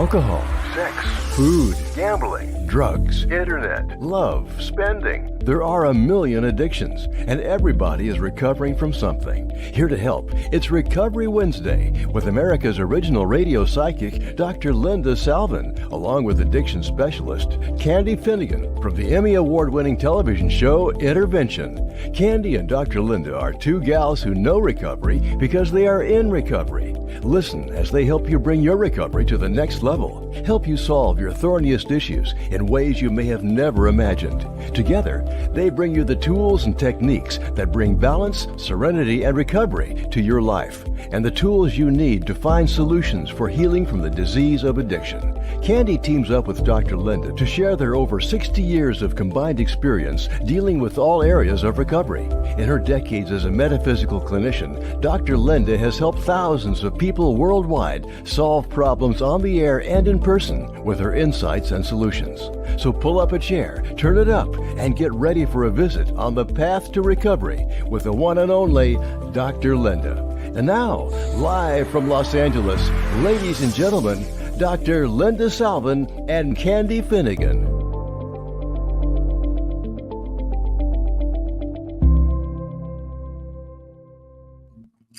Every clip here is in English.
Alcohol, sex, food, gambling, drugs, internet, love. spending. There are a million addictions, and everybody is recovering from something. Here to help, it's Recovery Wednesday with America's original radio psychic, Dr. Linda Salvin, along with addiction specialist Candy Finnegan from the Emmy Award-winning television show Intervention. Candy and Dr. Linda are two gals who know recovery because they are in recovery. Listen as they help you bring your recovery to the next level, help you solve your thorniest issues in ways you may have never imagined. Together, they bring you the tools and techniques that bring balance, serenity, and recovery to your life, and the tools you need to find solutions for healing from the disease of addiction. Candy teams up with Dr. Linda to share their over 60 years of combined experience dealing with all areas of recovery. In her decades as a metaphysical clinician, Dr. Linda has helped thousands of people worldwide solve problems on the air and in person with her insights and solutions. So pull up a chair, turn it up, and get ready for a visit on the path to recovery with the one and only Dr. Linda. And now, live from Los Angeles, ladies and gentlemen, Dr. Linda Salvin and Candy Finnegan.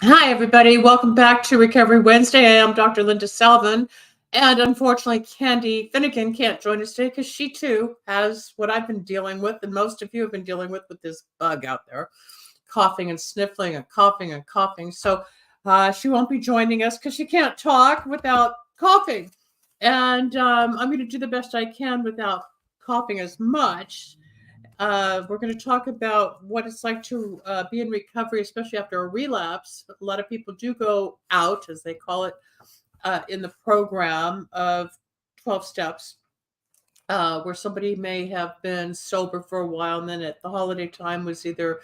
Hi, everybody. Welcome back to Recovery Wednesday. I am Dr. Linda Salvin, and unfortunately, Candy Finnegan can't join us today because she, too, has what I've been dealing with, and most of you have been dealing with this bug out there, coughing and sniffling and coughing and coughing. So she won't be joining us because she can't talk without coughing. And I'm going to do the best I can without coughing as much. We're going to talk about what it's like to be in recovery, especially after a relapse. A lot of people do go out, as they call it, in the program of 12 steps, where somebody may have been sober for a while and then at the holiday time was either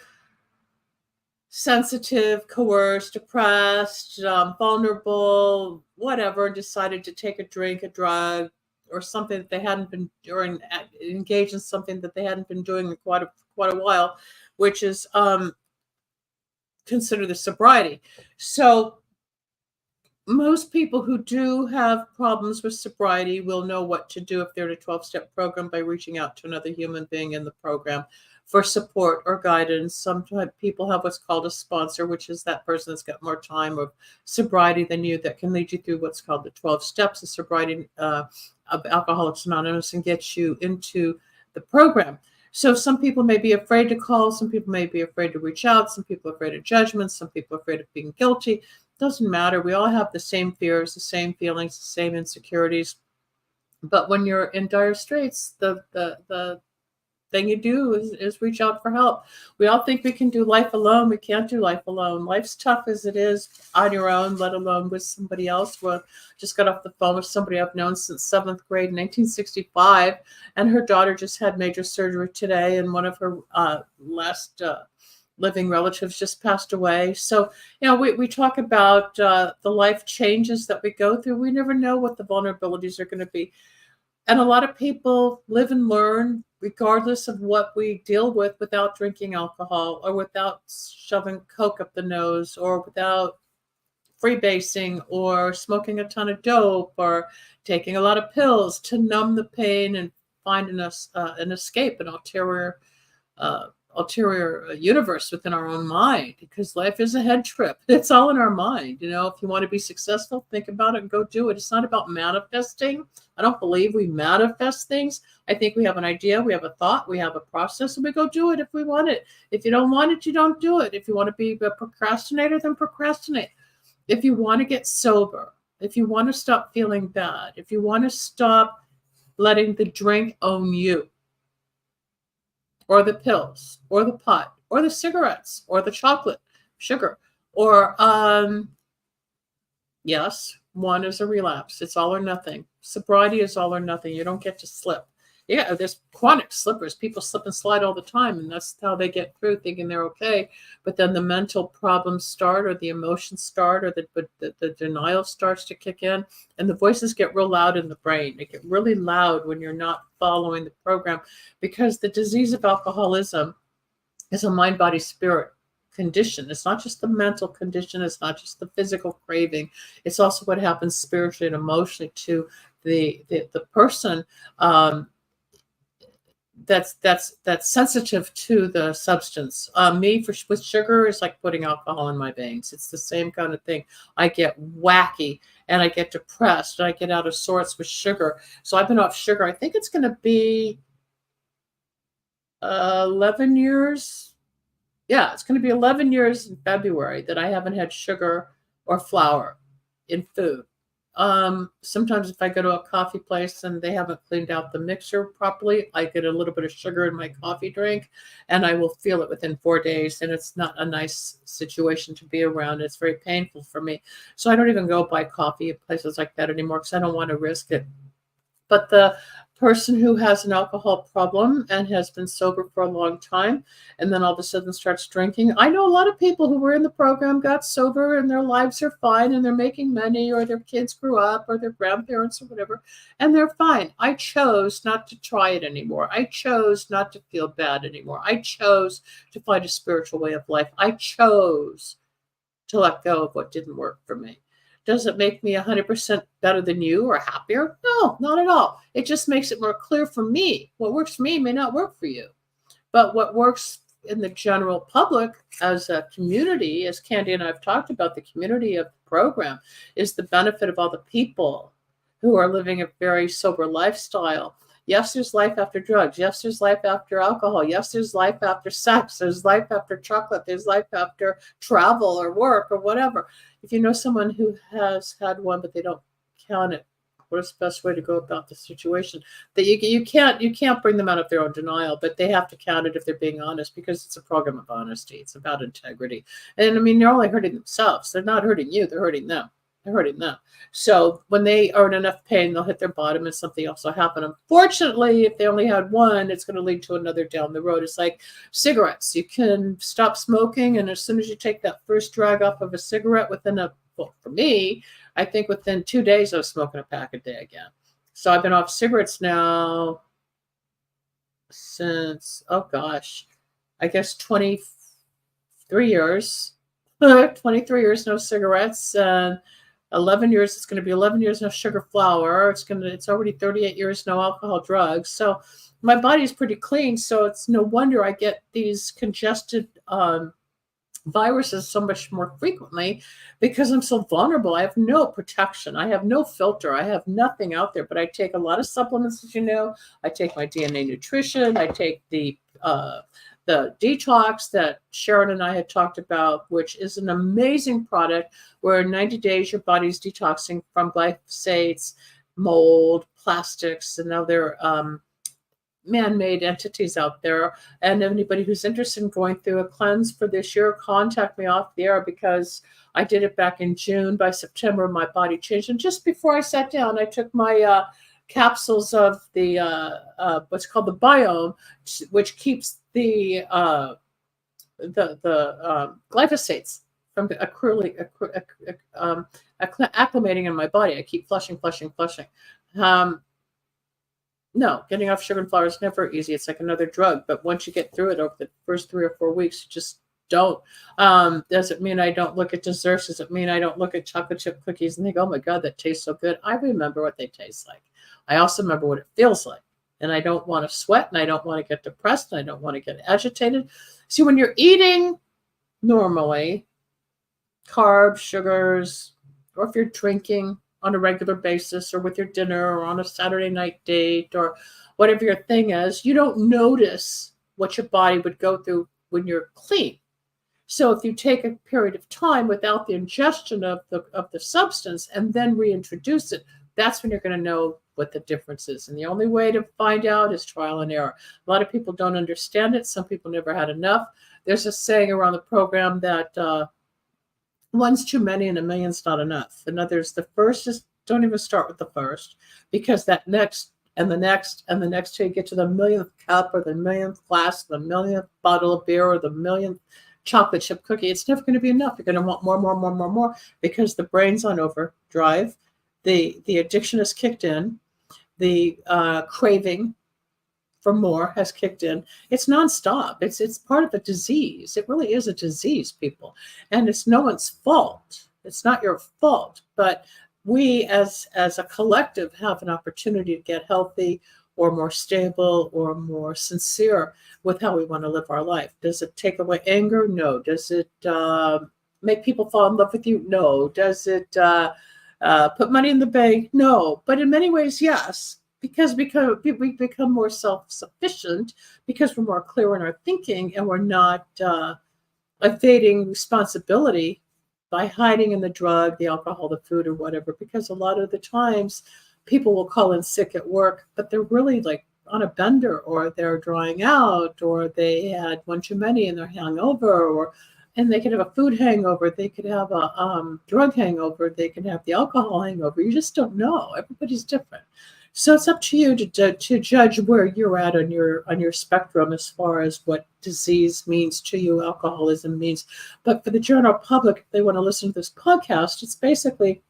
sensitive, coerced, depressed, vulnerable, whatever, and decided to take a drink, a drug, or something that they hadn't been, or engage in something that they hadn't been doing in quite a while, which is considered the sobriety. So most people who do have problems with sobriety will know what to do if they're in a 12-step program by reaching out to another human being in the program for support or guidance. Sometimes people have what's called a sponsor, which is that person that's got more time of sobriety than you that can lead you through what's called the 12 steps of sobriety of Alcoholics Anonymous and get you into the program. So some people may be afraid to call. Some people may be afraid to reach out. Some people are afraid of judgment. Some people are afraid of being guilty. Doesn't matter. We all have the same fears, the same feelings, the same insecurities. But when you're in dire straits, the thing you do is reach out for help. We all think we can do life alone. We can't do life alone. Life's tough as it is on your own, let alone with somebody else. Well, just got off the phone with somebody I've known since 7th grade, 1965, and her daughter just had major surgery today, and one of her last living relatives just passed away. So, we talk about the life changes that we go through. We never know what the vulnerabilities are going to be. And a lot of people live and learn regardless of what we deal with without drinking alcohol or without shoving coke up the nose or without freebasing or smoking a ton of dope or taking a lot of pills to numb the pain and find an escape, an ulterior universe within our own mind, because life is a head trip. It's all in our mind. If you want to be successful, think about it and go do it. It's not about manifesting. I don't believe we manifest things. I think we have an idea, we have a thought, we have a process, and we go do it if we want it. If you don't want it, you don't do it. If you want to be a procrastinator, then procrastinate. If you want to get sober, if you want to stop feeling bad, if you want to stop letting the drink own you, or the pills, or the pot, or the cigarettes, or the chocolate, sugar, or yes, one is a relapse. It's all or nothing. Sobriety is all or nothing. You don't get to slip. Yeah, there's chronic slippers. People slip and slide all the time, and that's how they get through, thinking they're okay. But then the mental problems start, or the emotions start, or the denial starts to kick in, and the voices get real loud in the brain. They get really loud when you're not following the program, because the disease of alcoholism is a mind, body, spirit condition. It's not just the mental condition. It's not just the physical craving. It's also what happens spiritually and emotionally to the person that's sensitive to the substance. With sugar is like putting alcohol in my veins. It's the same kind of thing. I get wacky and I get depressed and I get out of sorts with sugar. So I've been off sugar. I think it's going to be 11 years. Yeah, it's going to be 11 years in February that I haven't had sugar or flour in food. Sometimes if I go to a coffee place and they haven't cleaned out the mixer properly, I get a little bit of sugar in my coffee drink and I will feel it within 4 days. And it's not a nice situation to be around. It's very painful for me. So I don't even go buy coffee at places like that anymore because I don't want to risk it. But the person who has an alcohol problem and has been sober for a long time and then all of a sudden starts drinking. I know a lot of people who were in the program got sober and their lives are fine and they're making money or their kids grew up or their grandparents or whatever, and they're fine. I chose not to try it anymore. I chose not to feel bad anymore. I chose to find a spiritual way of life. I chose to let go of what didn't work for me. Does it make me 100% better than you or happier? No, not at all. It just makes it more clear for me. What works for me may not work for you. But what works in the general public as a community, as Candy and I have talked about, the community of the program is the benefit of all the people who are living a very sober lifestyle. Yes, there's life after drugs. Yes, there's life after alcohol. Yes, there's life after sex. There's life after chocolate. There's life after travel or work or whatever. If you know someone who has had one, but they don't count it, what is the best way to go about the situation? That you can't bring them out of their own denial, but they have to count it if they're being honest, because it's a program of honesty. It's about integrity. And I mean, they're only hurting themselves. They're not hurting you. They're hurting them. They're hurting them. So when they are in enough pain, they'll hit their bottom and something else will happen. Unfortunately, if they only had one, it's going to lead to another down the road. It's like cigarettes. You can stop smoking, and as soon as you take that first drag off of a cigarette, for me, I think within 2 days I was smoking a pack a day again. So I've been off cigarettes now since, I guess 23 years. 23 years no cigarettes, and 11 years, it's going to be 11 years no sugar flour. It's already 38 years no alcohol drugs. So my body is pretty clean. So it's no wonder I get these congested viruses so much more frequently, because I'm so vulnerable. I have no protection. I have no filter. I have nothing out there, but I take a lot of supplements, as you know. I take my DNA nutrition. I take the detox that Sharon and I had talked about, which is an amazing product where in 90 days your body's detoxing from glyphosates, mold, plastics, and other man-made entities out there. And anybody who's interested in going through a cleanse for this year, contact me off the air, because I did it back in June. By September, my body changed. And just before I sat down, I took my capsules of the what's called the biome, which keeps the glyphosates from acclimating in my body. I keep flushing. No, getting off sugar and flour is never easy. It's like another drug. But once you get through it over the first 3 or 4 weeks, you just don't. Doesn't mean I don't look at desserts. Doesn't mean I don't look at chocolate chip cookies and think, oh my God, that tastes so good. I remember what they taste like. I also remember what it feels like. And I don't want to sweat, and I don't want to get depressed, and I don't want to get agitated. See, when you're eating normally, carbs, sugars, or if you're drinking on a regular basis, or with your dinner, or on a Saturday night date, or whatever your thing is, you don't notice what your body would go through when you're clean. So if you take a period of time without the ingestion of the substance and then reintroduce it, that's when you're going to know what the difference is. And the only way to find out is trial and error. A lot of people don't understand it. Some people never had enough. There's a saying around the program that one's too many and a million's not enough. In other words, the first is, don't even start with the first, because that next and the next and the next till you get to the millionth cup or the millionth glass, the millionth bottle of beer or the millionth chocolate chip cookie, it's never going to be enough. You're going to want more, because the brain's on overdrive. The addiction has kicked in. The craving for more has kicked in. It's nonstop. It's part of a disease. It really is a disease, people, and it's no one's fault. It's not your fault, but we as a collective have an opportunity to get healthy or more stable or more sincere with how we want to live our life. Does it take away anger? No. Does it make people fall in love with you? No. Does it put money in the bank? No. But in many ways, yes, because we become more self-sufficient because we're more clear in our thinking and we're not evading responsibility by hiding in the drug, the alcohol, the food, or whatever. Because a lot of the times people will call in sick at work, but they're really like on a bender, or they're drying out, or they had one too many and they're hungover, and they could have a food hangover, they could have a drug hangover, they can have the alcohol hangover. You just don't know. Everybody's different. So it's up to you to judge where you're at on your spectrum as far as what disease means to you, alcoholism means. But for the general public, if they want to listen to this podcast, it's basically,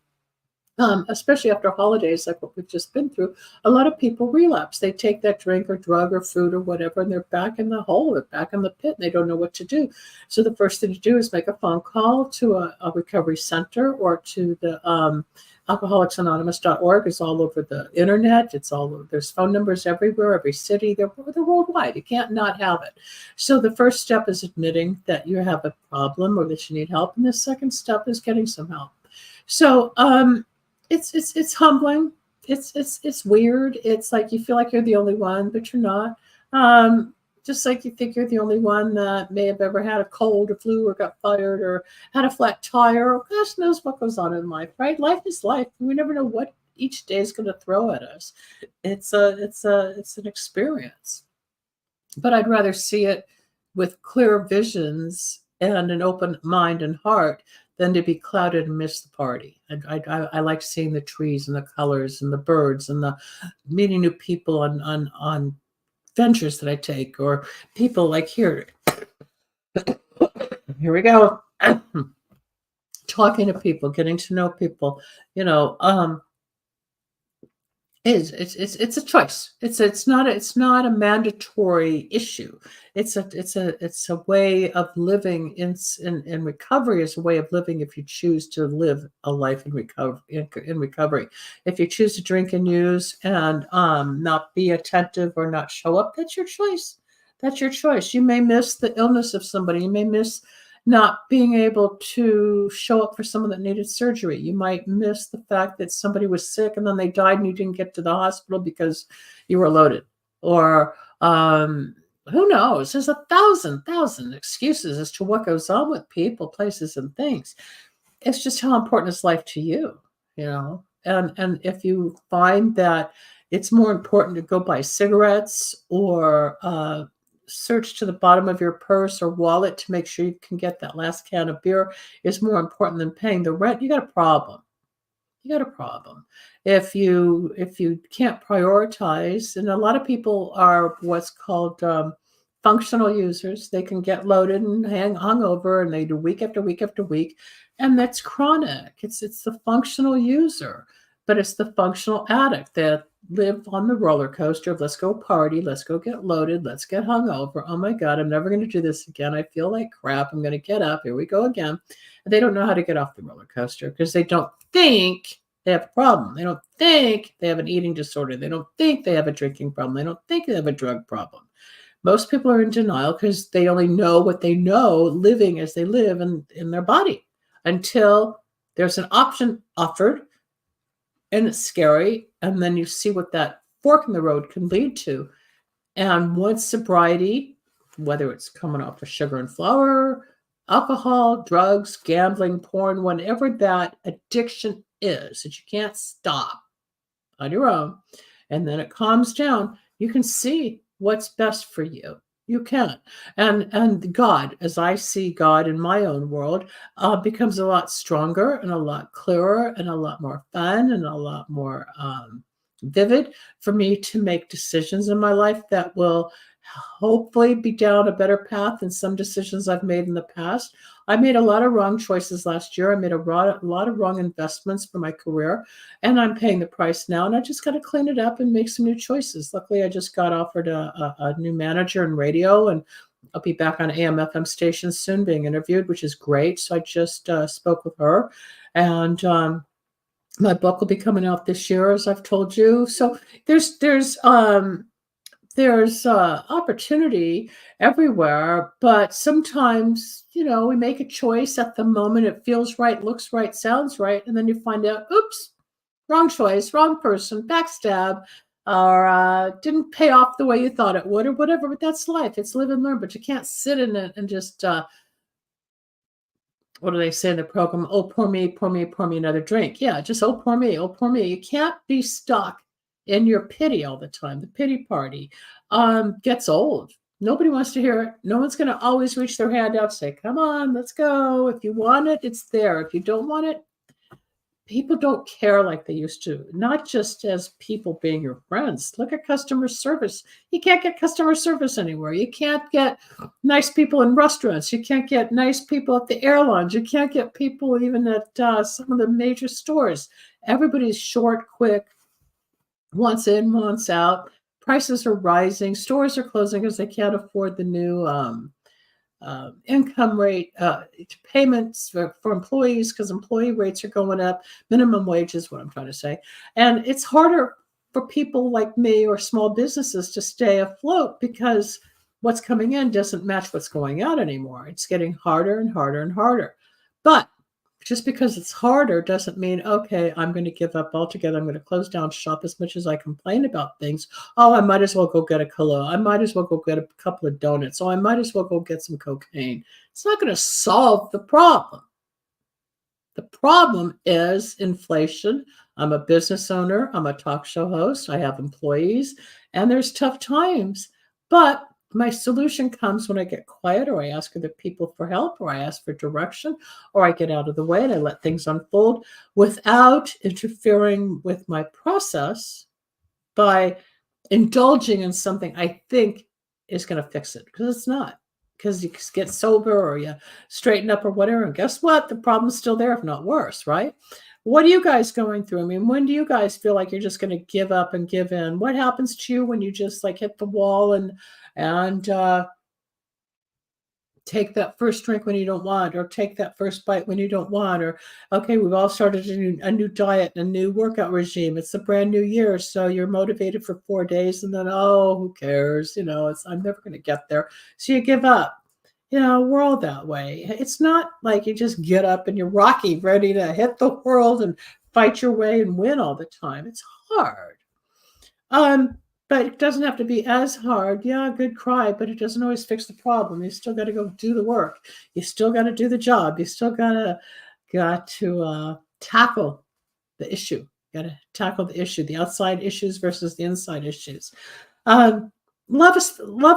especially after holidays like what we've just been through, a lot of people relapse. They take that drink or drug or food or whatever, and they're back in the hole, they're back in the pit, and they don't know what to do. So the first thing to do is make a phone call to a recovery center or to the alcoholicsanonymous.org. Is all over the internet. It's all over. There's phone numbers everywhere, every city. They're worldwide. You can't not have it. So the first step is admitting that you have a problem or that you need help, and the second step is getting some help. So it's humbling. It's weird. It's like you feel like you're the only one, but you're not. Just like you think you're the only one that may have ever had a cold or flu or got fired or had a flat tire, or gosh knows what goes on in life, right? Life is life. We never know what each day is going to throw at us. It's an experience. But I'd rather see it with clear visions and an open mind and heart than to be clouded and miss the party. I like seeing the trees and the colors and the birds and the meeting new people on ventures that I take, or people like here we go, talking to people, getting to know people, it's a choice. It's not a mandatory issue. It's a way of living in recovery. Is a way of living if you choose to live a life in recovery. If you choose to drink and use and not be attentive or not show up, that's your choice. That's your choice. You may miss the illness of somebody. You may miss not being able to show up for someone that needed surgery. You might miss the fact that somebody was sick and then they died and you didn't get to the hospital because you were loaded. Or who knows? There's a thousand excuses as to what goes on with people, places, and things. It's just how important is life to you, And if you find that it's more important to go buy cigarettes or search to the bottom of your purse or wallet to make sure you can get that last can of beer is more important than paying the rent, you got a problem. If you can't prioritize, and a lot of people are what's called functional users. They can get loaded and hung over, and they do week after week after week, and that's chronic. It's the functional user, but it's the functional addict that live on the roller coaster of let's go party, let's go get loaded, let's get hungover. Oh my God, I'm never going to do this again. I feel like crap. I'm going to get up. Here we go again. And they don't know how to get off the roller coaster because they don't think they have a problem. They don't think they have an eating disorder. They don't think they have a drinking problem. They don't think they have a drug problem. Most people are in denial because they only know what they know living as they live in their body until there's an option offered. And it's scary. And then you see what that fork in the road can lead to. And once sobriety, whether it's coming off of sugar and flour, alcohol, drugs, gambling, porn, whatever that addiction is that you can't stop on your own, and then it calms down, you can see what's best for you. You can. And God, as I see God in my own world, becomes a lot stronger and a lot clearer and a lot more fun and a lot more vivid for me to make decisions in my life that will hopefully be down a better path than some decisions I've made in the past. I made a lot of wrong choices last year. I made a lot of wrong investments for my career, and I'm paying the price now. And I just got to clean it up and make some new choices. Luckily, I just got offered a new manager in radio, and I'll be back on AM/FM stations soon, being interviewed, which is great. So I just spoke with her, and my book will be coming out this year, as I've told you. So there's opportunity everywhere, but sometimes, we make a choice at the moment. It feels right, looks right, sounds right. And then you find out, oops, wrong choice, wrong person, backstab, or didn't pay off the way you thought it would, or whatever. But that's life. It's live and learn. But you can't sit in it and just, what do they say in the program? Oh, pour me, pour me, pour me another drink. Yeah, just, oh, pour me, oh, pour me. You can't be stuck in your pity all the time. The pity party gets old. Nobody wants to hear it. No one's going to always reach their hand out and say, come on, let's go. If you want it, it's there. If you don't want it, people don't care like they used to, not just as people being your friends. Look at customer service. You can't get customer service anywhere. You can't get nice people in restaurants. You can't get nice people at the airlines. You can't get people even at some of the major stores. Everybody's short, quick, wants in, wants out. Prices are rising. Stores are closing because they can't afford the new income rate payments for employees, because employee rates are going up. Minimum wage is what I'm trying to say. And it's harder for people like me or small businesses to stay afloat because what's coming in doesn't match what's going out anymore. It's getting harder and harder and harder. But just because it's harder doesn't mean, okay, I'm going to give up altogether. I'm going to close down shop. As much as I complain about things, oh, I might as well go get a cologne. I might as well go get a couple of donuts. Oh, I might as well go get some cocaine. It's not going to solve the problem. The problem is inflation. I'm a business owner. I'm a talk show host. I have employees, and there's tough times. But my solution comes when I get quiet, or I ask other people for help, or I ask for direction, or I get out of the way and I let things unfold without interfering with my process by indulging in something I think is going to fix it, because it's not. Because you get sober or you straighten up or whatever, and guess what? The problem's still there, if not worse, right? What are you guys going through? I mean, when do you guys feel like you're just going to give up and give in? What happens to you when you just like hit the wall and take that first drink when you don't want, or take that first bite when you don't want, or okay, we've all started a new diet and a new workout regime. It's a brand new year, so you're motivated for 4 days, and then who cares? I'm never going to get there, so you give up. We're all that way. It's not like you just get up and you're Rocky, ready to hit the world and fight your way and win all the time. It's hard. But it doesn't have to be as hard. Yeah, good cry, but it doesn't always fix the problem. You still got to go do the work. You still got to do the job. You still got to tackle the issue. Got to tackle the issue, the outside issues versus the inside issues. Love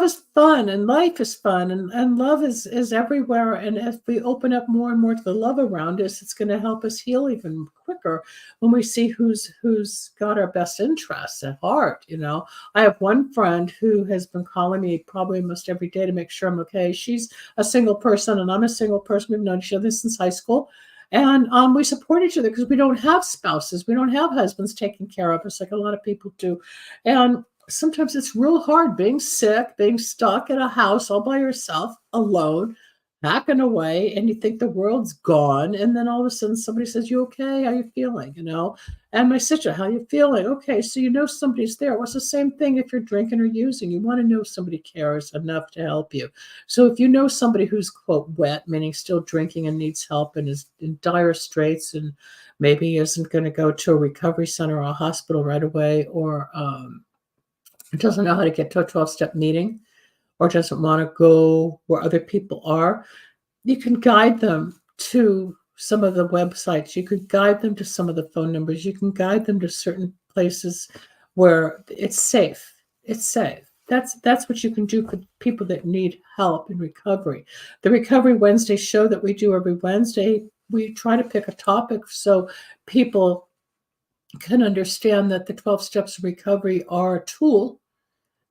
is fun, and life is fun, and love is everywhere. And if we open up more and more to the love around us, it's going to help us heal even quicker when we see who's got our best interests at heart. I have one friend who has been calling me probably almost every day to make sure I'm okay. She's a single person, and I'm a single person. We've known each other since high school. And we support each other because we don't have spouses. We don't have husbands taking care of us like a lot of people do. And sometimes it's real hard being sick, being stuck in a house all by yourself, alone, hacking away, and you think the world's gone. And then all of a sudden somebody says, you okay? How you feeling? And my sister, how you feeling? Okay, so somebody's there. Well, it's the same thing if you're drinking or using. You want to know somebody cares enough to help you. So if you know somebody who's, quote, wet, meaning still drinking and needs help and is in dire straits and maybe isn't going to go to a recovery center or a hospital right away, or doesn't know how to get to a 12-step meeting, or doesn't want to go where other people are, you can guide them to some of the websites. You could guide them to some of the phone numbers. You can guide them to certain places where it's safe. It's safe. That's what you can do for people that need help in recovery. The Recovery Wednesday show that we do every Wednesday, we try to pick a topic so people can understand that the 12 steps of recovery are a tool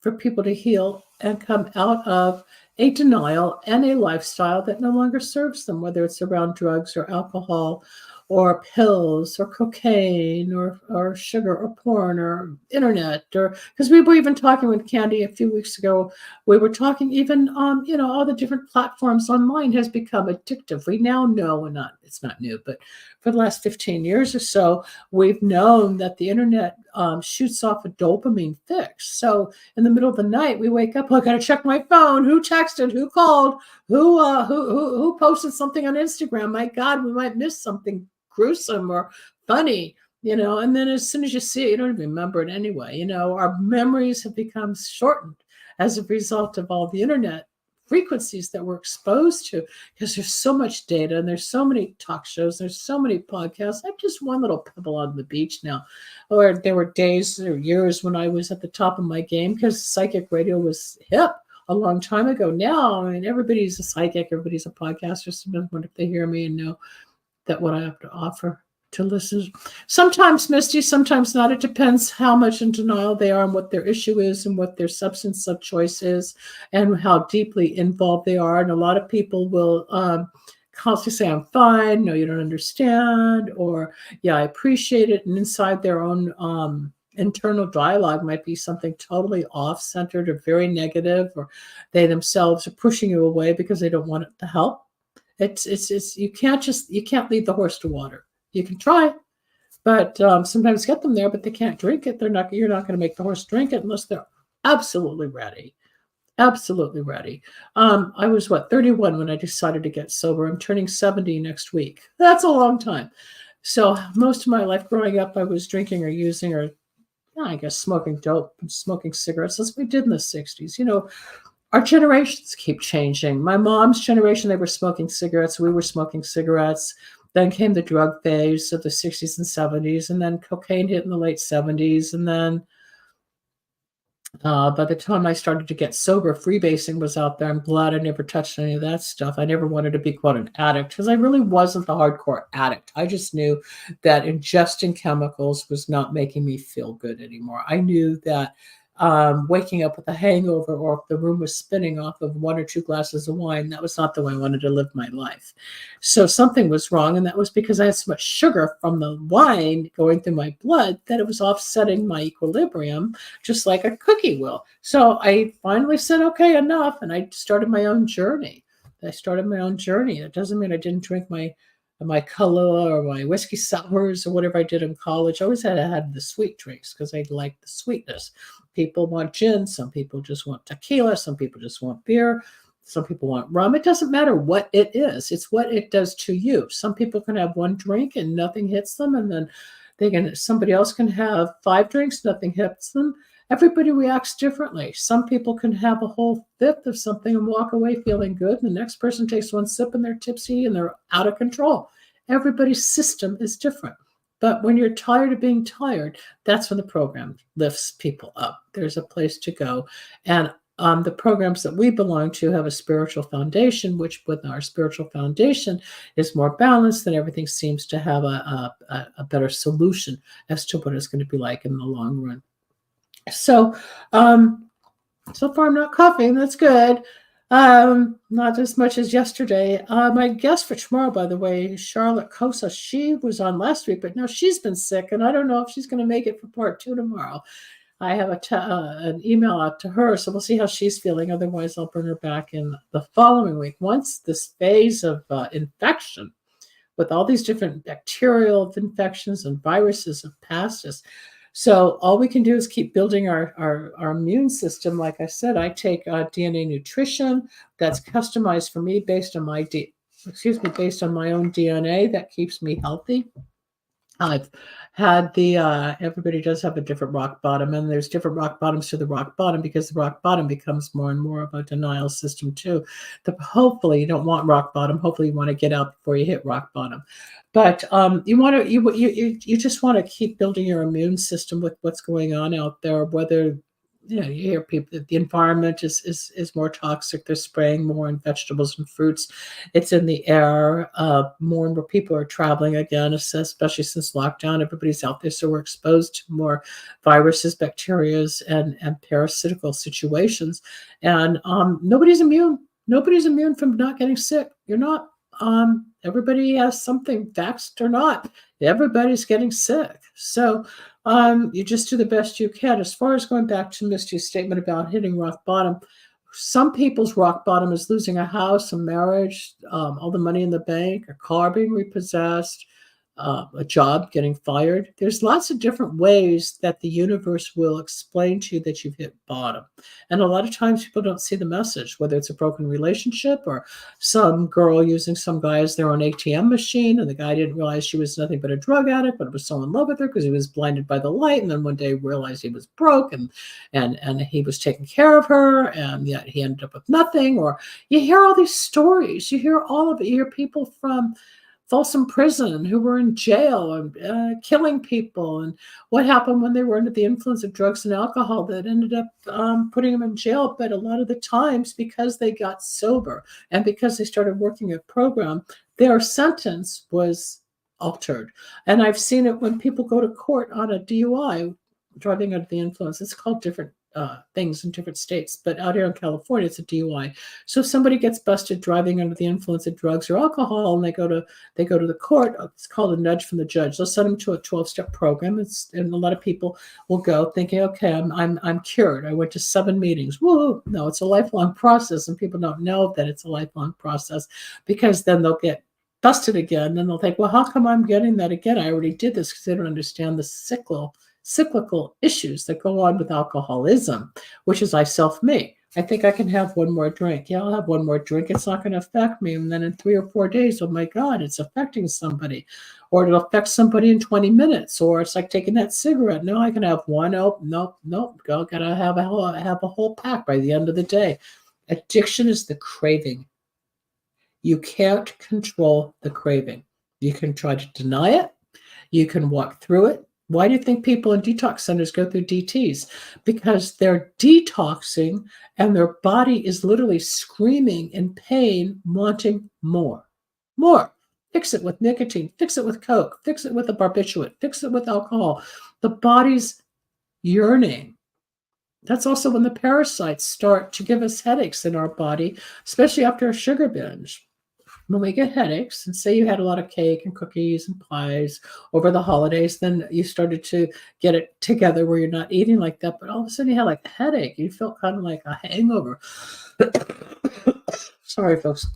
for people to heal and come out of a denial and a lifestyle that no longer serves them, whether it's around drugs or alcohol or pills or cocaine or sugar or porn or internet, or because we were even talking with Candy a few weeks ago, we were talking even all the different platforms online has become addictive. We now know, and it's not new, but for the last 15 years or so, we've known that the internet shoots off a dopamine fix. So in the middle of the night, we wake up, I got to check my phone. Who texted? Who called? Who posted something on Instagram? My God, we might miss something gruesome or funny, and then as soon as you see it, you don't even remember it anyway. Our memories have become shortened as a result of all the internet frequencies that we're exposed to, because there's so much data and there's so many talk shows, there's so many podcasts. I'm just one little pebble on the beach now. Or there were days or years when I was at the top of my game because psychic radio was hip a long time ago. Now, I mean, everybody's a psychic, everybody's a podcaster. Sometimes what if they hear me and know that what I have to offer to listeners. Sometimes Misty, sometimes not. It depends how much in denial they are and what their issue is and what their substance of choice is and how deeply involved they are. And a lot of people will constantly say, I'm fine. No, you don't understand. Or, yeah, I appreciate it. And inside their own internal dialogue might be something totally off-centered or very negative, or they themselves are pushing you away because they don't want it to help. It's you can't lead the horse to water. You can try, but sometimes get them there, but they can't drink it. You're not going to make the horse drink it unless they're absolutely ready. Absolutely ready. I was 31 when I decided to get sober. I'm turning 70 next week. That's a long time. So most of my life growing up, I was drinking or using or I guess smoking dope and smoking cigarettes. That's what we did in the 60s. Our generations keep changing. My mom's generation, they were smoking cigarettes. We were smoking cigarettes. Then came the drug phase of the 60s and 70s, and then cocaine hit in the late 70s. And then by the time I started to get sober, freebasing was out there. I'm glad I never touched any of that stuff. I never wanted to be, quote, an addict because I really wasn't the hardcore addict. I just knew that ingesting chemicals was not making me feel good anymore. I knew that waking up with a hangover or if the room was spinning off of 1 or 2 glasses of wine, that was not the way I wanted to live my life. So something was wrong, and that was because I had so much sugar from the wine going through my blood that it was offsetting my equilibrium, just like a cookie will. So I finally said, okay, enough, and I started my own journey. It doesn't mean I didn't drink my Kahlua or my whiskey sours or whatever I did in college. I always had the sweet drinks because I liked the sweetness. People want gin. Some people just want tequila. Some people just want beer. Some people want rum. It doesn't matter what it is. It's what it does to you. Some people can have 1 drink and nothing hits them. And then somebody else can have 5 drinks, nothing hits them. Everybody reacts differently. Some people can have a whole 5th of something and walk away feeling good. And the next person takes 1 sip and they're tipsy and they're out of control. Everybody's system is different. But when you're tired of being tired, that's when the program lifts people up. There's a place to go. And the programs that we belong to have a spiritual foundation, which with our spiritual foundation is more balanced, and everything seems to have a better solution as to what it's going to be like in the long run. So, so far I'm not coughing. That's good. Not as much as yesterday. My guest for tomorrow, by the way, Charlotte Cosa, she was on last week, but now she's been sick, and I don't know if she's going to make it for part 2 tomorrow. I have an email out to her, so we'll see how she's feeling. Otherwise, I'll bring her back in the following week. Once this phase of infection with all these different bacterial infections and viruses have passed us. So all we can do is keep building our immune system. Like I said, I take DNA nutrition that's customized for me based on my based on my own DNA that keeps me healthy. I've had everybody does have a different rock bottom, and there's different rock bottoms to the rock bottom because the rock bottom becomes more and more of a denial system too. Hopefully you don't want rock bottom. Hopefully you want to get out before you hit rock bottom. But you just want to keep building your immune system with what's going on out there, whether you hear people that the environment is more toxic. They're spraying more in vegetables and fruits. It's in the air. More and more people are traveling again, especially since lockdown. Everybody's out there, so we're exposed to more viruses, bacterias, and parasitical situations. And nobody's immune. Nobody's immune from not getting sick. You're not. Everybody has something, vaxxed or not. Everybody's getting sick. So you just do the best you can. As far as going back to Misty's statement about hitting rock bottom, some people's rock bottom is losing a house, a marriage, all the money in the bank, a car being repossessed, a job getting fired. There's lots of different ways that the universe will explain to you that you've hit bottom. And a lot of times people don't see the message, whether it's a broken relationship or some girl using some guy as their own ATM machine, and the guy didn't realize she was nothing but a drug addict, but was so in love with her because he was blinded by the light, and then one day realized he was broke and he was taking care of her, and yet he ended up with nothing. Or you hear all these stories, you hear all of it. You hear people from Folsom Prison who were in jail and killing people, and what happened when they were under the influence of drugs and alcohol that ended up putting them in jail. But a lot of the times, because they got sober and because they started working a program, their sentence was altered. And I've seen it when people go to court on a DUI, driving under the influence. It's called different things in different states, but out here in California, it's a DUI. So if somebody gets busted driving under the influence of drugs or alcohol, and they go to the court, it's called a nudge from the judge. They'll send them to a 12-step program. And a lot of people will go thinking, okay, I'm cured. I went to 7 meetings. Woo! No, it's a lifelong process, and people don't know that it's a lifelong process, because then they'll get busted again. Then they'll think, well, how come I'm getting that again? I already did this, because they don't understand the cyclical issues that go on with alcoholism, which is I self-me. I think I can have one more drink. Yeah, I'll have one more drink. It's not going to affect me. And then in 3 or 4 days, oh my God, it's affecting somebody. Or it'll affect somebody in 20 minutes. Or it's like taking that cigarette. No, I can have one. Oh, nope. Gotta have a whole pack by the end of the day. Addiction is the craving. You can't control the craving. You can try to deny it. You can walk through it. Why do you think people in detox centers go through DTs? Because they're detoxing and their body is literally screaming in pain, wanting more. More. Fix it with nicotine. Fix it with Coke. Fix it with a barbiturate. Fix it with alcohol. The body's yearning. That's also when the parasites start to give us headaches in our body, especially after a sugar binge. When we get headaches, and say you had a lot of cake and cookies and pies over the holidays, then you started to get it together where you're not eating like that, but all of a sudden you had like a headache. You felt kind of like a hangover. Sorry, folks.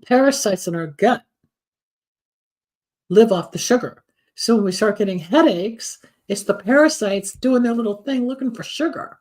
Parasites in our gut live off the sugar. So when we start getting headaches, it's the parasites doing their little thing looking for sugar.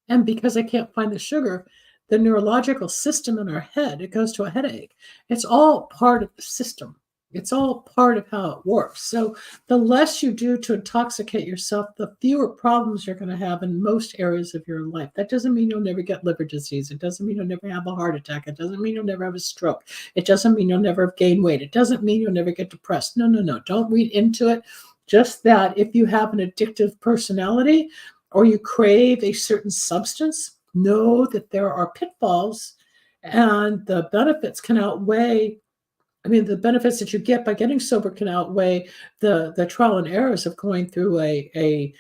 And because I can't find the sugar, the neurological system in our head, it goes to a headache. It's all part of the system. It's all part of how it works. So the less you do to intoxicate yourself, the fewer problems you're going to have in most areas of your life. That doesn't mean you'll never get liver disease. It doesn't mean you'll never have a heart attack. It doesn't mean you'll never have a stroke. It doesn't mean you'll never gain weight. It doesn't mean you'll never get depressed. No. Don't read into it. Just that if you have an addictive personality or you crave a certain substance, know that there are pitfalls, and the benefits can outweigh. The benefits that you get by getting sober can outweigh the trial and errors of going through a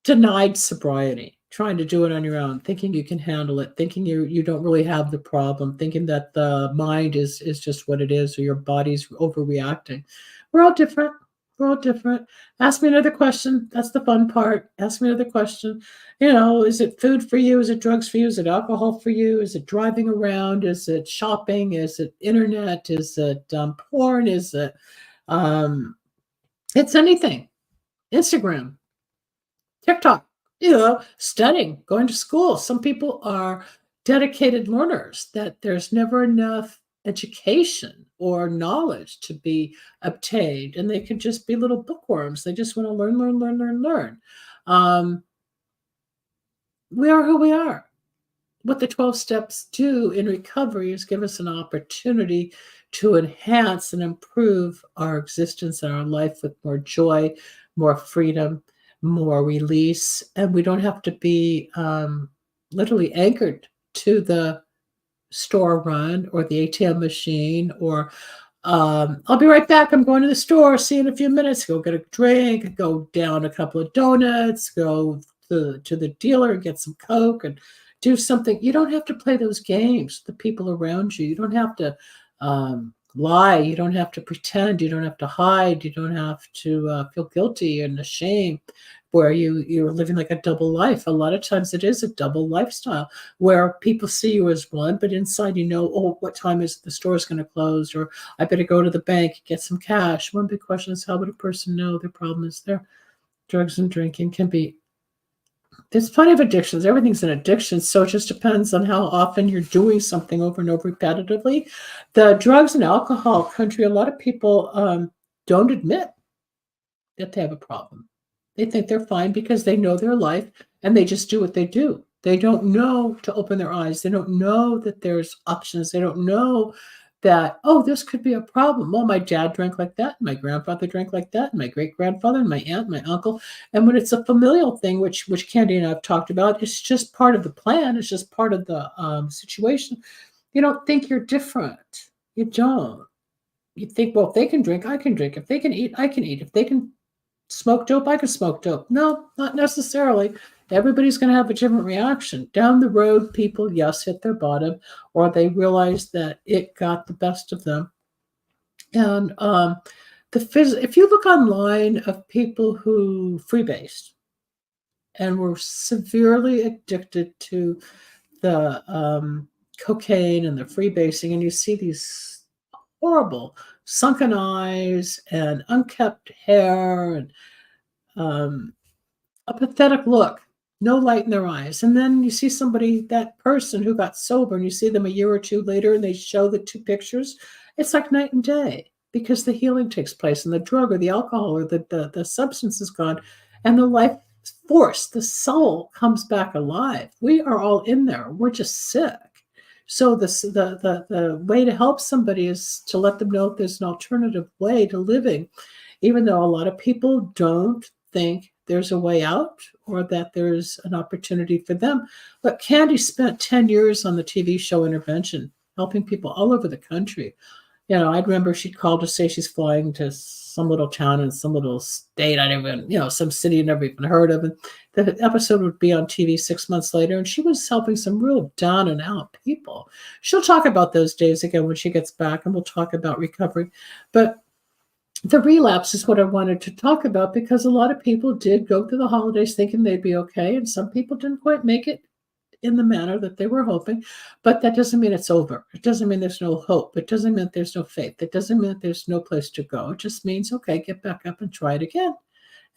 denied sobriety, trying to do it on your own, thinking you can handle it, thinking you don't really have the problem, thinking that the mind is just what it is, or your body's overreacting. We're all different. We're all different. Ask me another question. That's the fun part. Ask me another question. Is it food for you? Is it drugs for you? Is it alcohol for you? Is it driving around? Is it shopping? Is it internet? Is it porn? Is it, it's anything. Instagram, TikTok, studying, going to school. Some people are dedicated learners that there's never enough education or knowledge to be obtained, and they can just be little bookworms. They just want to learn. We are who we are. What the 12 steps do in recovery is give us an opportunity to enhance and improve our existence and our life with more joy, more freedom, more release, and we don't have to be literally anchored to the store run or the ATM machine or I'll be right back. I'm going to the store. See you in a few minutes. Go get a drink, go down a couple of donuts, go to the dealer and get some Coke and do something. You don't have to play those games with the people around you. You don't have to lie. You don't have to pretend. You don't have to hide. You don't have to feel guilty and ashamed where you're living like a double life. A lot of times it is a double lifestyle where people see you as one, but inside oh, what time is the store's going to close, or I better go to the bank, get some cash. One big question is, how would a person know their problem is there? Drugs and drinking can be, there's plenty of addictions. Everything's an addiction. So it just depends on how often you're doing something over and over repetitively. The drugs and alcohol country, a lot of people don't admit that they have a problem. They think they're fine because they know their life and they just do what they do. They don't know to open their eyes. They don't know that there's options. They don't know that, oh, this could be a problem. Well, my dad drank like that. My grandfather drank like that. My great grandfather, my aunt, my uncle. And when it's a familial thing, which Candy and I have talked about, it's just part of the plan. It's just part of the situation. You don't think you're different. You don't. You think, well, if they can drink, I can drink. If they can eat, I can eat. If they can smoke dope, I can smoke dope. No, not necessarily. Everybody's going to have a different reaction. Down the road, people, yes, hit their bottom, or they realize that it got the best of them. And if you look online of people who freebased and were severely addicted to the cocaine and the freebasing, and you see these horrible sunken eyes and unkept hair and a pathetic look, no light in their eyes. And then you see that person who got sober, and you see them a year or two later and they show the two pictures. It's like night and day because the healing takes place and the drug or the alcohol or the substance is gone and the life force, the soul comes back alive. We are all in there. We're just sick. So the way to help somebody is to let them know there's an alternative way to living, even though a lot of people don't think there's a way out or that there's an opportunity for them. But Candy spent 10 years on the TV show Intervention, helping people all over the country. I remember she'd call to say she's flying to some little town in some little state some city I never even heard of. And the episode would be on TV 6 months later, and she was helping some real down and out people. She'll talk about those days again when she gets back, and we'll talk about recovery. But the relapse is what I wanted to talk about because a lot of people did go through the holidays thinking they'd be okay, and some people didn't quite make it in the manner that they were hoping, but that doesn't mean it's over. It doesn't mean there's no hope. It doesn't mean there's no faith. It doesn't mean there's no place to go. It just means, okay, get back up and try it again.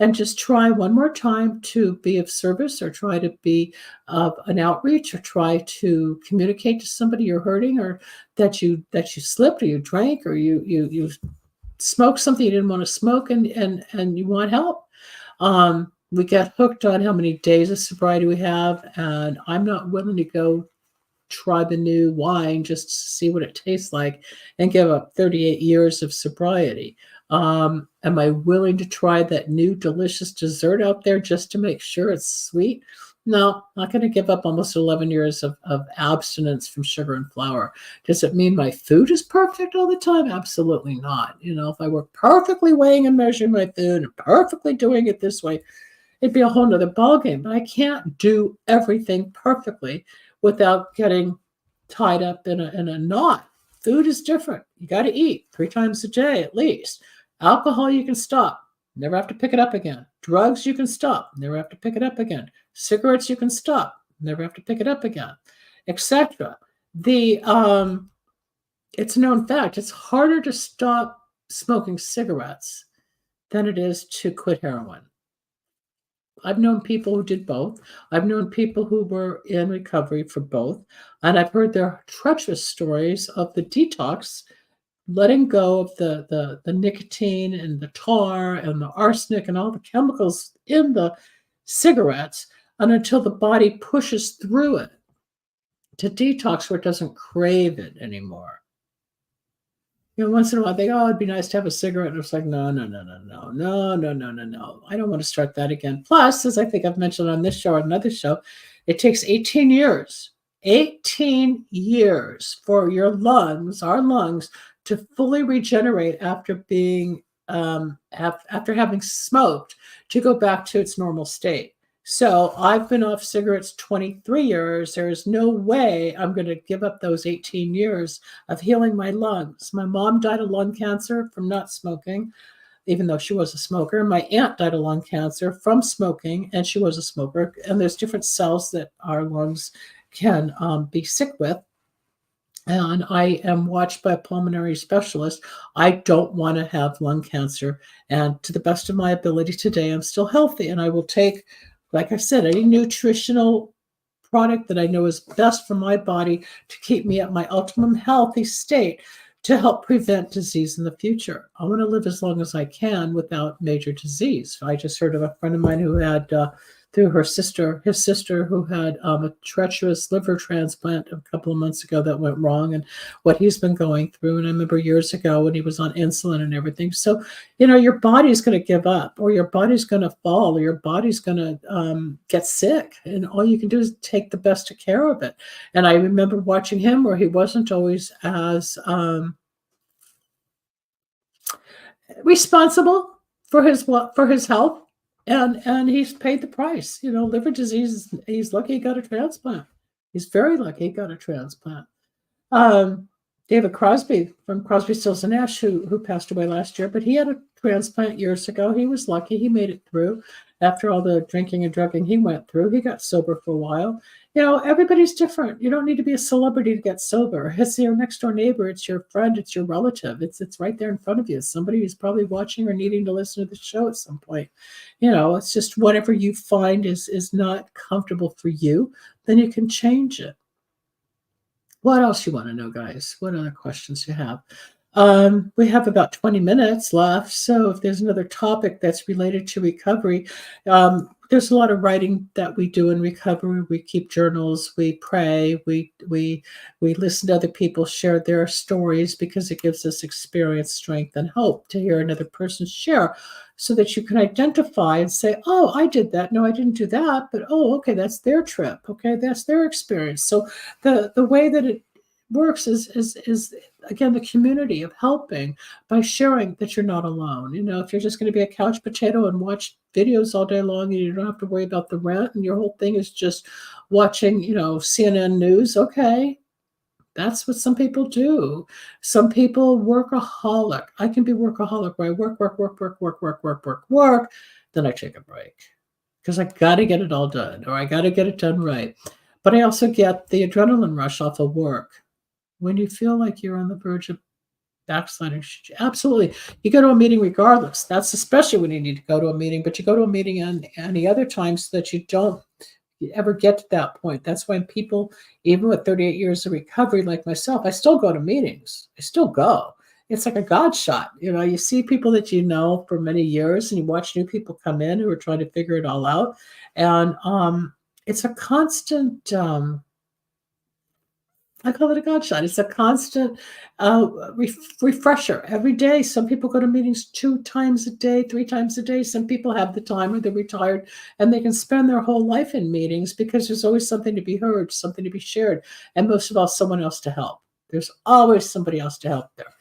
And just try one more time to be of service or try to be of an outreach or try to communicate to somebody you're hurting or that you slipped or you drank or you smoked something you didn't want to smoke and you want help. We get hooked on how many days of sobriety we have, and I'm not willing to go try the new wine just to see what it tastes like and give up 38 years of sobriety. Am I willing to try that new delicious dessert out there just to make sure it's sweet? No, not going to give up almost 11 years of abstinence from sugar and flour. Does it mean my food is perfect all the time? Absolutely not. If I were perfectly weighing and measuring my food and perfectly doing it this way, it'd be a whole nother ballgame. But I can't do everything perfectly without getting tied up in a knot. Food is different. You got to eat 3 times a day at least. Alcohol, you can stop. Never have to pick it up again. Drugs, you can stop. Never have to pick it up again. Cigarettes, you can stop. Never have to pick it up again, etc. It's a known fact. It's harder to stop smoking cigarettes than it is to quit heroin. I've known people who did both. I've known people who were in recovery for both. And I've heard their treacherous stories of the detox, letting go of the nicotine and the tar and the arsenic and all the chemicals in the cigarettes, and until the body pushes through it to detox where it doesn't crave it anymore. Once in a while they go, oh, it'd be nice to have a cigarette. And it's like, no, no, no, no, no, no, no, no, no, no. I don't want to start that again. Plus, as I think I've mentioned on this show or another show, it takes 18 years, 18 years for your lungs, our lungs, to fully regenerate after being after having smoked to go back to its normal state. So I've been off cigarettes 23 years. There's no way I'm going to give up those 18 years of healing my lungs. My mom died of lung cancer from not smoking, even though she was a smoker. My aunt died of lung cancer from smoking, and she was a smoker. And there's different cells that our lungs can be sick with. And I am watched by a pulmonary specialist. I don't want to have lung cancer. And to the best of my ability today, I'm still healthy. And I will take, like I said, any nutritional product that I know is best for my body to keep me at my optimum healthy state to help prevent disease in the future. I want to live as long as I can without major disease. I just heard of a friend of mine who had, through his sister who had a treacherous liver transplant a couple of months ago that went wrong, and what he's been going through. And I remember years ago when he was on insulin and everything. So, your body's going to give up, or your body's going to fall, or your body's going to get sick. And all you can do is take the best of care of it. And I remember watching him where he wasn't always as responsible for his health. And he's paid the price. Liver disease, he's lucky he got a transplant. He's very lucky he got a transplant. David Crosby from Crosby, Stills and Nash, who passed away last year, but he had a transplant years ago. He was lucky. He made it through. After all the drinking and drugging he went through, he got sober for a while. Everybody's different. You don't need to be a celebrity to get sober. It's your next door neighbor. It's your friend. It's your relative. It's right there in front of you. It's somebody who's probably watching or needing to listen to the show at some point. It's just whatever you find is not comfortable for you, then you can change it. What else you want to know, guys? What other questions you have? We have about 20 minutes left. So if there's another topic that's related to recovery, there's a lot of writing that we do in recovery. We keep journals, we pray, we listen to other people share their stories because it gives us experience, strength, and hope to hear another person share, so that you can identify and say, oh, I did that. No, I didn't do that. But, oh, okay, that's their trip. Okay, that's their experience. So the way that it works is again, the community of helping by sharing that you're not alone. If you're just going to be a couch potato and watch videos all day long and you don't have to worry about the rent and your whole thing is just watching, CNN news, okay. That's what some people do. Some people workaholic. I can be workaholic where I work. Then I take a break because I got to get it all done, or I got to get it done right. But I also get the adrenaline rush off of work. When you feel like you're on the verge of backsliding, absolutely. You go to a meeting regardless. That's especially when you need to go to a meeting, but you go to a meeting any other time so that you don't ever get to that point. That's why people, even with 38 years of recovery like myself, I still go to meetings. I still go. It's like a God shot. You see people that you know for many years and you watch new people come in who are trying to figure it all out. And it's a constant, I call it a God shot. It's a constant refresher every day. Some people go to meetings 2 times a day, 3 times a day. Some people have the time or they're retired and they can spend their whole life in meetings because there's always something to be heard, something to be shared, and most of all, someone else to help. There's always somebody else to help there.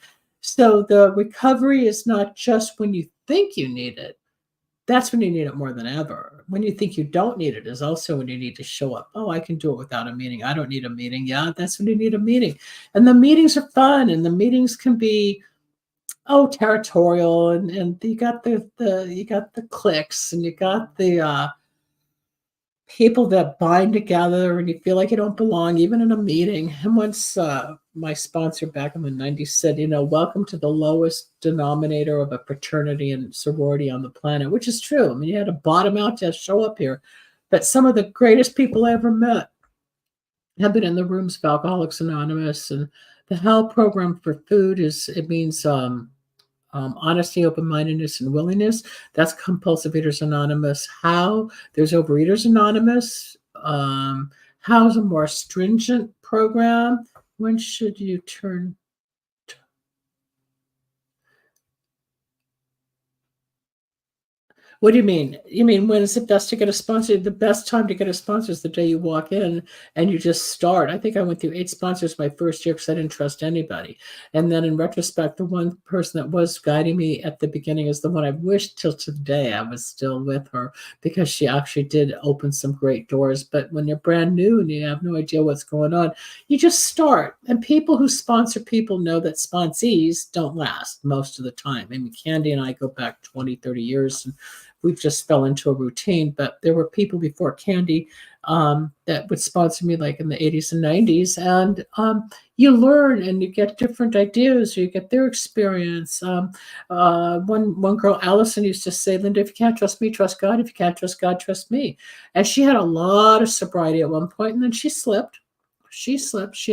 So the recovery is not just when you think you need it. That's when you need it more than ever. When you think you don't need it is also when you need to show up. Oh, I can do it without a meeting. I don't need a meeting. Yeah, that's when you need a meeting. And the meetings are fun, and the meetings can be, territorial, and you got the cliques, and you got the people that bind together, and you feel like you don't belong even in a meeting. And once my sponsor back in the 90s said, welcome to the lowest denominator of a fraternity and sorority on the planet, which is true. I mean, you had to bottom out to show up here. But some of the greatest people I ever met have been in the rooms of Alcoholics Anonymous. And the HAL program for food means honesty, open-mindedness, and willingness. That's Compulsive Eaters Anonymous. How? There's Overeaters Anonymous. How's a more stringent program? When should you turn? What do you mean? You mean when is it best to get a sponsor? The best time to get a sponsor is the day you walk in and you just start. I think I went through 8 sponsors my first year because I didn't trust anybody. And then in retrospect, the one person that was guiding me at the beginning is the one I wish till today I was still with her, because she actually did open some great doors. But when you're brand new and you have no idea what's going on, you just start. And people who sponsor people know that sponsees don't last most of the time. I mean, Candy and I go back 20, 30 years, and we just fell into a routine. But there were people before Candy that would sponsor me like in the 80s and 90s. And you learn and you get different ideas, or you get their experience. One girl, Allison, used to say, Linda, if you can't trust me, trust God. If you can't trust God, trust me. And she had a lot of sobriety at one point, and then she slipped. She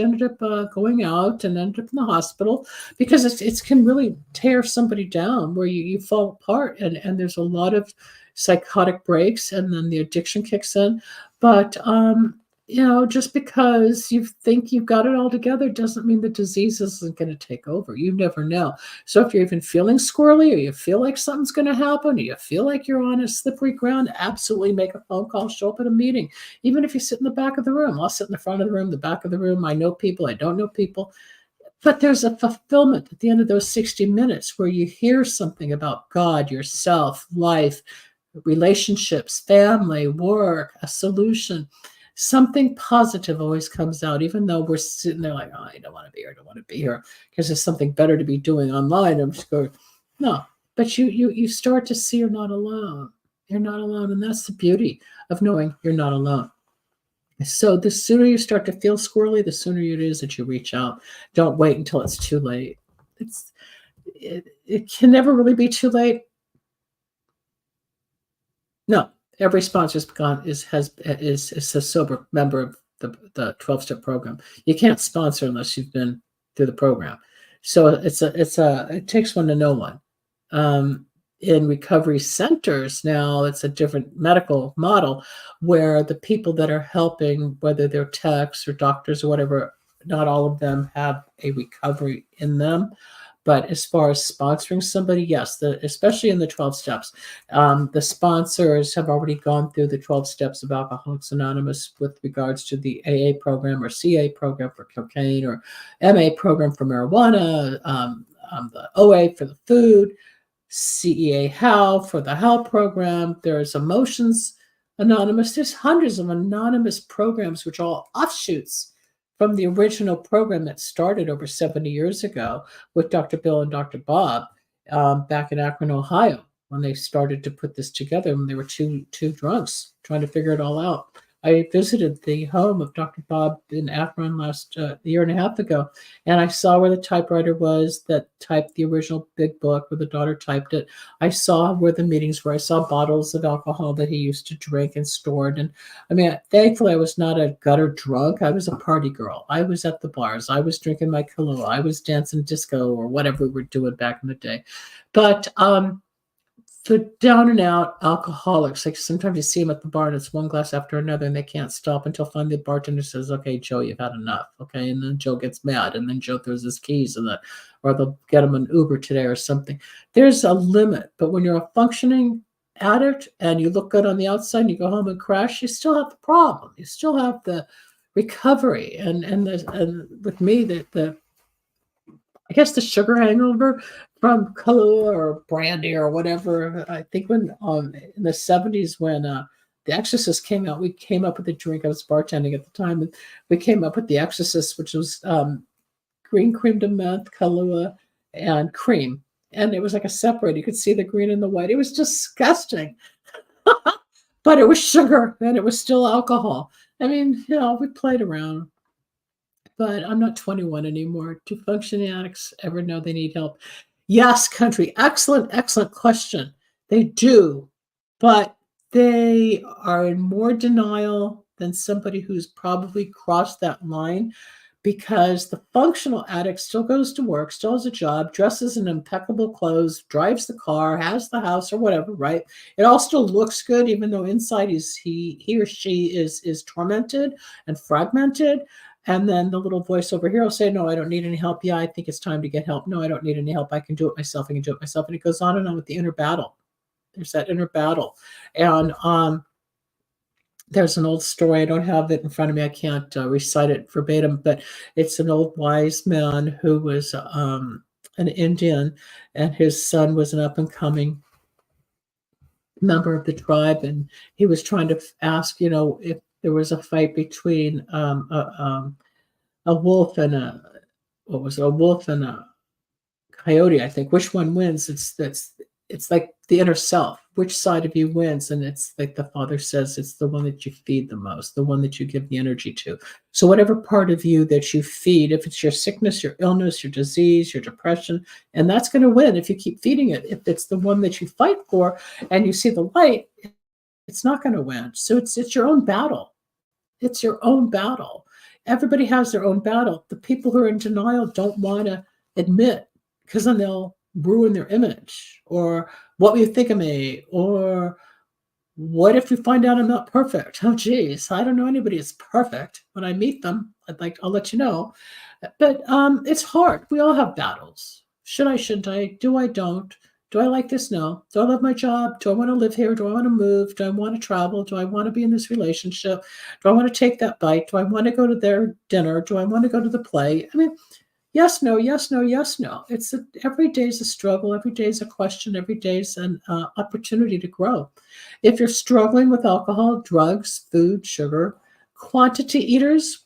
ended up going out and ended up in the hospital, because it can really tear somebody down where you fall apart, and there's a lot of psychotic breaks, and then the addiction kicks in. But just because you think you've got it all together doesn't mean the disease isn't going to take over. You never know. So if you're even feeling squirrely, or you feel like something's going to happen, or you feel like you're on a slippery ground, absolutely make a phone call, show up at a meeting. Even if you sit in the back of the room, I'll sit in the front of the room, the back of the room. I know people, I don't know people. But there's a fulfillment at the end of those 60 minutes where you hear something about God, yourself, life, relationships, family, work, a solution. Something positive always comes out, even though we're sitting there like, oh, I don't want to be here, I don't want to be here, because there's something better to be doing online. I'm just going, no. But you start to see you're not alone. You're not alone. And that's the beauty of knowing you're not alone. So the sooner you start to feel squirrely, the sooner it is that you reach out. Don't wait until it's too late. It can never really be too late. No, every sponsor is a sober member of the 12-step program. You can't sponsor unless you've been through the program. So it takes one to know one. In recovery centers now, it's a different medical model where the people that are helping, whether they're techs or doctors or whatever, not all of them have a recovery in them. But as far as sponsoring somebody, yes, especially in the 12 steps, the sponsors have already gone through the 12 steps of Alcoholics Anonymous with regards to the AA program or CA program for cocaine, or MA program for marijuana, the OA for the food, CEA HOW for the HOW program. There's Emotions Anonymous. There's hundreds of anonymous programs, which are all offshoots from the original program that started over 70 years ago with Dr. Bill and Dr. Bob back in Akron, Ohio, when they started to put this together, when they were two drunks trying to figure it all out. I visited the home of Dr. Bob in Akron last year and a half ago, and I saw where the typewriter was that typed the original big book, where the daughter typed it. I saw where the meetings were. I saw bottles of alcohol that he used to drink and stored. And I mean, thankfully, I was not a gutter drunk. I was a party girl. I was at the bars. I was drinking my Kahlua. I was dancing disco or whatever we were doing back in the day. But for down and out alcoholics, like sometimes you see them at the bar and it's one glass after another and they can't stop until finally the bartender says, okay, Joe, you've had enough. Okay. And then Joe gets mad, and then Joe throws his keys or they'll get him an Uber today or something. There's a limit. But when you're a functioning addict and you look good on the outside and you go home and crash, you still have the problem. You still have the recovery. And with me, I guess the sugar hangover from Kahlua or brandy or whatever. I think when in the 70s when The Exorcist came out, we came up with a drink. I was bartending at the time, and we came up with The Exorcist, which was green cream de menthe, Kahlua, and cream. And it was like a separate. You could see the green and the white. It was disgusting. But it was sugar, and it was still alcohol. I mean, we played around. But I'm not 21 anymore. Do functioning addicts ever know they need help? Yes, country. Excellent, excellent question. They do, but they are in more denial than somebody who's probably crossed that line, because the functional addict still goes to work, still has a job, dresses in impeccable clothes, drives the car, has the house or whatever, right? It all still looks good, even though inside he or she is tormented and fragmented. And then the little voice over here will say, no, I don't need any help. Yeah, I think it's time to get help. No, I don't need any help. I can do it myself. And it goes on and on with the inner battle. There's that inner battle. And there's an old story. I don't have it in front of me. I can't recite it verbatim, but it's an old wise man who was an Indian, and his son was an up and coming member of the tribe, and he was trying to ask, if there was a fight between a wolf and a wolf and a coyote, I think. Which one wins? It's like the inner self. Which side of you wins? And it's like the father says, it's the one that you feed the most, the one that you give the energy to. So whatever part of you that you feed, if it's your sickness, your illness, your disease, your depression, and that's going to win if you keep feeding it. If it's the one that you fight for and you see the light, it's not going to win. So it's your own battle. It's your own battle. Everybody has their own battle. The people who are in denial don't want to admit, because then they'll ruin their image. Or what will you think of me? Or what if you find out I'm not perfect? Oh, geez, I don't know anybody that's perfect. When I meet them, I'll let you know. But it's hard. We all have battles. Should I, shouldn't I? Do I, don't? Do I like this? No. Do I love my job? Do I want to live here? Do I want to move? Do I want to travel? Do I want to be in this relationship? Do I want to take that bite? Do I want to go to their dinner? Do I want to go to the play? I mean, yes, no, yes, no, yes, no. Every day is a struggle. Every day is a question. Every day is an opportunity to grow. If you're struggling with alcohol, drugs, food, sugar, quantity eaters,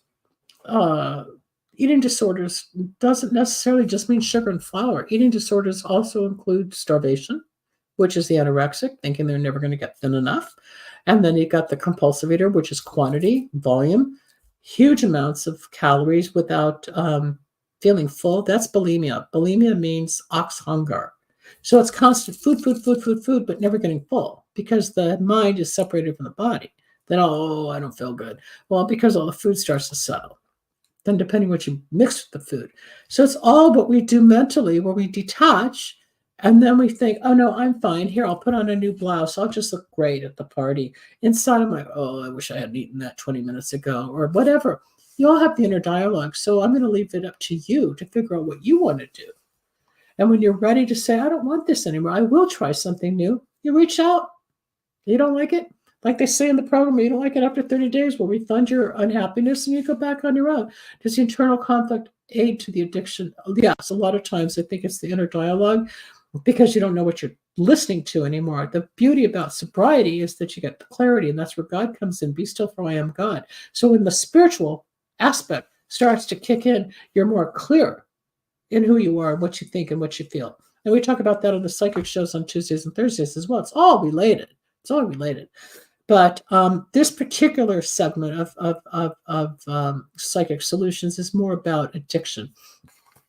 eating disorders doesn't necessarily just mean sugar and flour. Eating disorders also include starvation, which is the anorexic, thinking they're never going to get thin enough. And then you got the compulsive eater, which is quantity, volume, huge amounts of calories without feeling full. That's bulimia. Bulimia means ox hunger. So it's constant food, but never getting full because the mind is separated from the body. Then, I don't feel good. Well, because all the food starts to settle. Then depending what you mix with the food. So it's all what we do mentally where we detach and then we think, oh no, I'm fine. Here, I'll put on a new blouse. I'll just look great at the party. Inside I'm like, I wish I hadn't eaten that 20 minutes ago or whatever. You all have the inner dialogue. So I'm going to leave it up to you to figure out what you want to do. And when you're ready to say, I don't want this anymore, I will try something new, you reach out. You don't like it? Like they say in the program, you don't like it after 30 days, we'll refund your unhappiness and you go back on your own. Does the internal conflict aid to the addiction? Yes, a lot of times I think it's the inner dialogue because you don't know what you're listening to anymore. The beauty about sobriety is that you get the clarity, and that's where God comes in. Be still, for I am God. So when the spiritual aspect starts to kick in, you're more clear in who you are, what you think, and what you feel. And we talk about that on the psychic shows on Tuesdays and Thursdays as well. It's all related. It's all related. But this particular segment of psychic solutions is more about addiction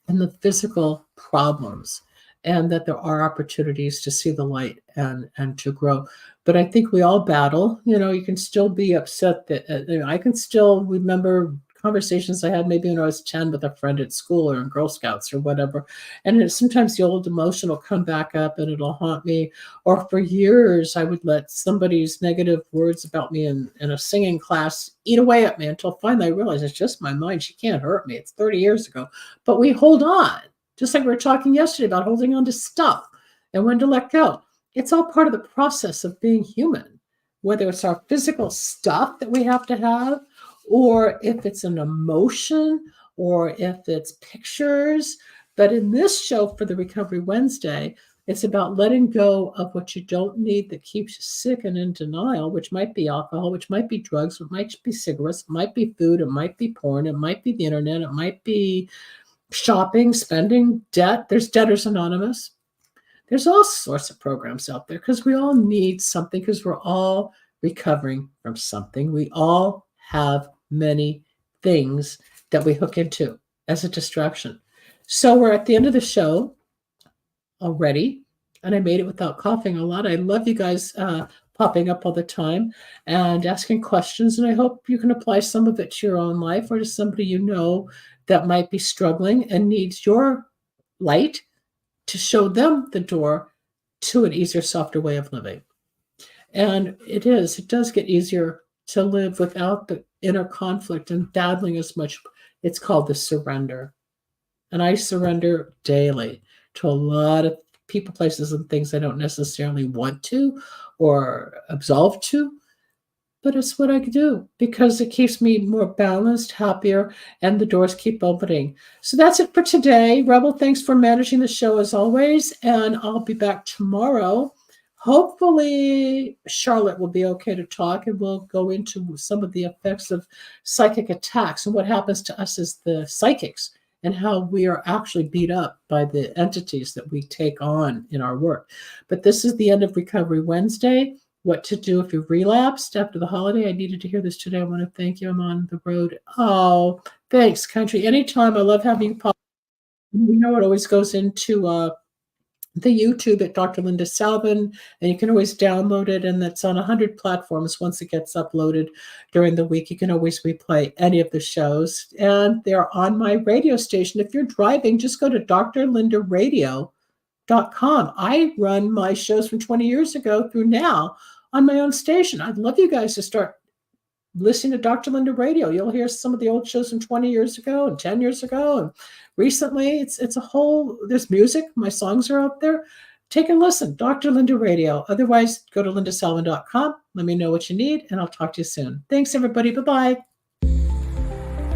and the physical problems, and that there are opportunities to see the light and to grow. But I think we all battle. You can still be upset that I can still remember conversations I had maybe when I was 10 with a friend at school or in Girl Scouts or whatever. And sometimes the old emotion will come back up and it'll haunt me. Or for years, I would let somebody's negative words about me in a singing class eat away at me until finally I realized it's just my mind. She can't hurt me. It's 30 years ago. But we hold on, just like we were talking yesterday about holding on to stuff and when to let go. It's all part of the process of being human, whether it's our physical stuff that we have to have, or if it's an emotion, or if it's pictures. But in this show for the Recovery Wednesday, it's about letting go of what you don't need that keeps you sick and in denial, which might be alcohol, which might be drugs, it might be cigarettes, it might be food, it might be porn, it might be the internet, it might be shopping, spending, debt. There's Debtors Anonymous. There's all sorts of programs out there because we all need something, because we're all recovering from something. We all have many things that we hook into as a distraction. So we're at the end of the show already, and I made it without coughing a lot. I love you guys popping up all the time and asking questions, and I hope you can apply some of it to your own life or to somebody you know that might be struggling and needs your light to show them the door to an easier, softer way of living. And it does get easier to live without the inner conflict and battling as much. It's called the surrender. And I surrender daily to a lot of people, places, and things I don't necessarily want to or absolve to. But it's what I do because it keeps me more balanced, happier, and the doors keep opening. So that's it for today. Rebel, thanks for managing the show as always. And I'll be back tomorrow. Hopefully, Charlotte will be okay to talk, and we'll go into some of the effects of psychic attacks and what happens to us as the psychics and how we are actually beat up by the entities that we take on in our work. But this is the end of Recovery Wednesday. What to do if you've relapsed after the holiday. I needed to hear this today. I want to thank you. I'm on the road. Oh, thanks, country. Anytime. I love having you pop. You know, it always goes into the YouTube at Dr. Linda Salvin, and you can always download it, and that's on 100 platforms. Once it gets uploaded during the week, you can always replay any of the shows, and they're on my radio station. If you're driving, just go to drlindaradio.com. I run my shows from 20 years ago through now on my own station. I'd love you guys to start listening to Dr. Linda Radio. You'll hear some of the old shows from 20 years ago and 10 years ago. And recently, it's a whole, there's music. My songs are out there. Take a listen, Dr. Linda Radio. Otherwise, go to lindasalvin.com. Let me know what you need, and I'll talk to you soon. Thanks, everybody. Bye-bye.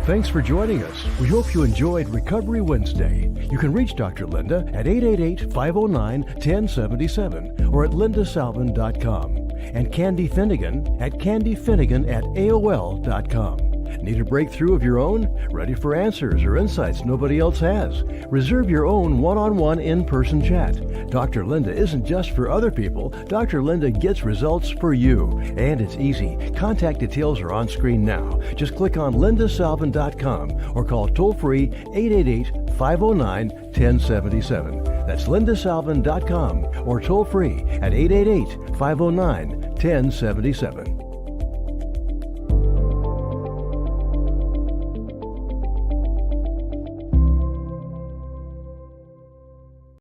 Thanks for joining us. We hope you enjoyed Recovery Wednesday. You can reach Dr. Linda at 888-509-1077 or at lindasalvin.com and Candy Finnegan at candyfinnegan@aol.com. Need a breakthrough of your own? Ready for answers or insights nobody else has? Reserve your own one-on-one in-person chat. Dr. Linda isn't just for other people. Dr. Linda gets results for you. And it's easy. Contact details are on screen now. Just click on lindasalvin.com or call toll-free 888-509-1077. That's lindasalvin.com or toll-free at 888-509-1077.